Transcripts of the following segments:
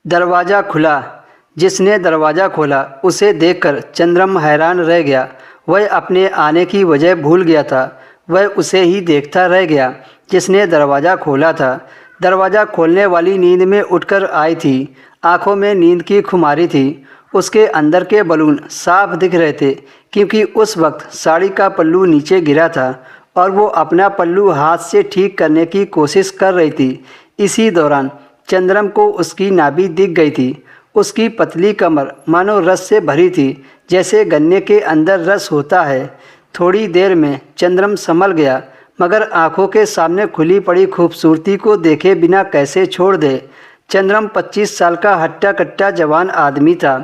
दरवाज़ा खुला। जिसने दरवाज़ा खोला उसे देखकर चंद्रम हैरान रह गया। वह अपने आने की वजह भूल गया था। वह उसे ही देखता रह गया जिसने दरवाज़ा खोला था। दरवाज़ा खोलने वाली नींद में उठकर आई थी। आंखों में नींद की खुमारी थी। उसके अंदर के बलून साफ दिख रहे थे क्योंकि उस वक्त साड़ी का पल्लू नीचे गिरा था और वो अपना पल्लू हाथ से ठीक करने की कोशिश कर रही थी। इसी दौरान चंद्रम को उसकी नाभि दिख गई थी। उसकी पतली कमर मानो रस से भरी थी, जैसे गन्ने के अंदर रस होता है। थोड़ी देर में चंद्रम संभल गया, मगर आंखों के सामने खुली पड़ी खूबसूरती को देखे बिना कैसे छोड़ दे। चंद्रम 25 साल का हट्टा कट्टा जवान आदमी था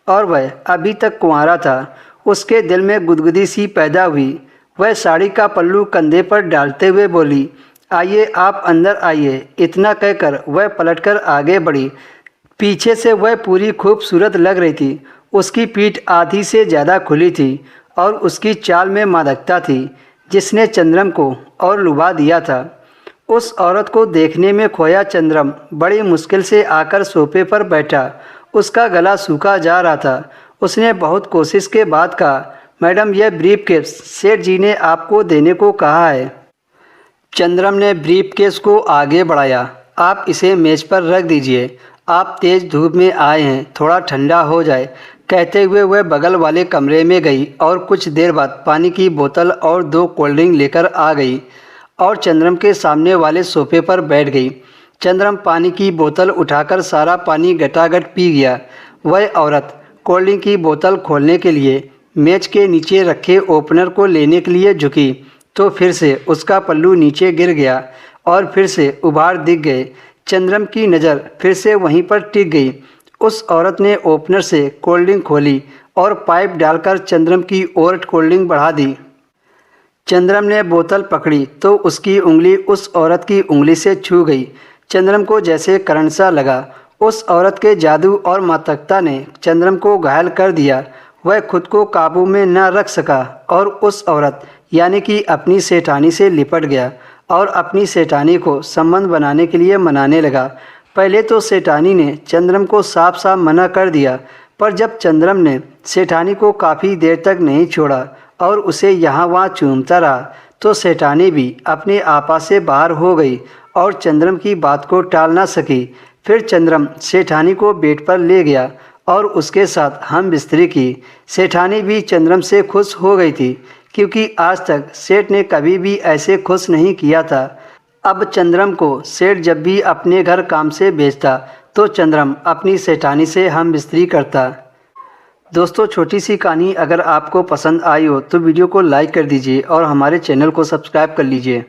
और वह अभी तक कुंवारा था। उसके दिल में गुदगुदी सी पैदा हुई। वह साड़ी का पल्लू कंधे पर डालते हुए बोली, आइए आप अंदर आइए। इतना कहकर वह पलटकर आगे बढ़ी। पीछे से वह पूरी खूबसूरत लग रही थी। उसकी पीठ आधी से ज़्यादा खुली थी और उसकी चाल में मादकता थी जिसने चंद्रम को और लुभा दिया था। उस औरत को देखने में खोया चंद्रम बड़ी मुश्किल से आकर सोफे पर बैठा। उसका गला सूखा जा रहा था। उसने बहुत कोशिश के बाद कहा, मैडम यह ब्रीफकेस सेठ जी ने आपको देने को कहा है। चंद्रम ने ब्रीफकेस को आगे बढ़ाया। आप इसे मेज पर रख दीजिए। आप तेज़ धूप में आए हैं, थोड़ा ठंडा हो जाए। कहते हुए वह बगल वाले कमरे में गई और कुछ देर बाद पानी की बोतल और 2 कोल्ड ड्रिंक लेकर आ गई और चंद्रम के सामने वाले सोफे पर बैठ गई। चंद्रम पानी की बोतल उठाकर सारा पानी गटागट पी गया। वह औरत कोल्ड ड्रिंक की बोतल खोलने के लिए मेज के नीचे रखे ओपनर को लेने के लिए झुकी तो फिर से उसका पल्लू नीचे गिर गया और फिर से उभार दिख गए। चंद्रम की नज़र फिर से वहीं पर टिक गई। उस औरत ने ओपनर से कोल्ड ड्रिंक खोली और पाइप डालकर चंद्रम की ओर कोल्ड ड्रिंक बढ़ा दी। चंद्रम ने बोतल पकड़ी तो उसकी उंगली उस औरत की उंगली से छू गई। चंद्रम को जैसे करंट सा लगा। उस औरत के जादू और मादकता ने चंद्रम को घायल कर दिया। वह खुद को काबू में न रख सका और उस औरत यानी कि अपनी सेठानी से लिपट गया और अपनी सेठानी को संबंध बनाने के लिए मनाने लगा। पहले तो सेठानी ने चंद्रम को साफ साफ मना कर दिया, पर जब चंद्रम ने सेठानी को काफ़ी देर तक नहीं छोड़ा और उसे यहाँ वहाँ चूमता रहा तो सेठानी भी अपने आपा से बाहर हो गई और चंद्रम की बात को टाल ना सकी। फिर चंद्रम सेठानी को बेड पर ले गया और उसके साथ हम बिस्तरी की। सेठानी भी चंद्रम से खुश हो गई थी क्योंकि आज तक सेठ ने कभी भी ऐसे खुश नहीं किया था। अब चंद्रम को सेठ जब भी अपने घर काम से भेजता तो चंद्रम अपनी सेठानी से हम बिस्तरी करता। दोस्तों, छोटी सी कहानी अगर आपको पसंद आई हो तो वीडियो को लाइक कर दीजिए और हमारे चैनल को सब्सक्राइब कर लीजिए।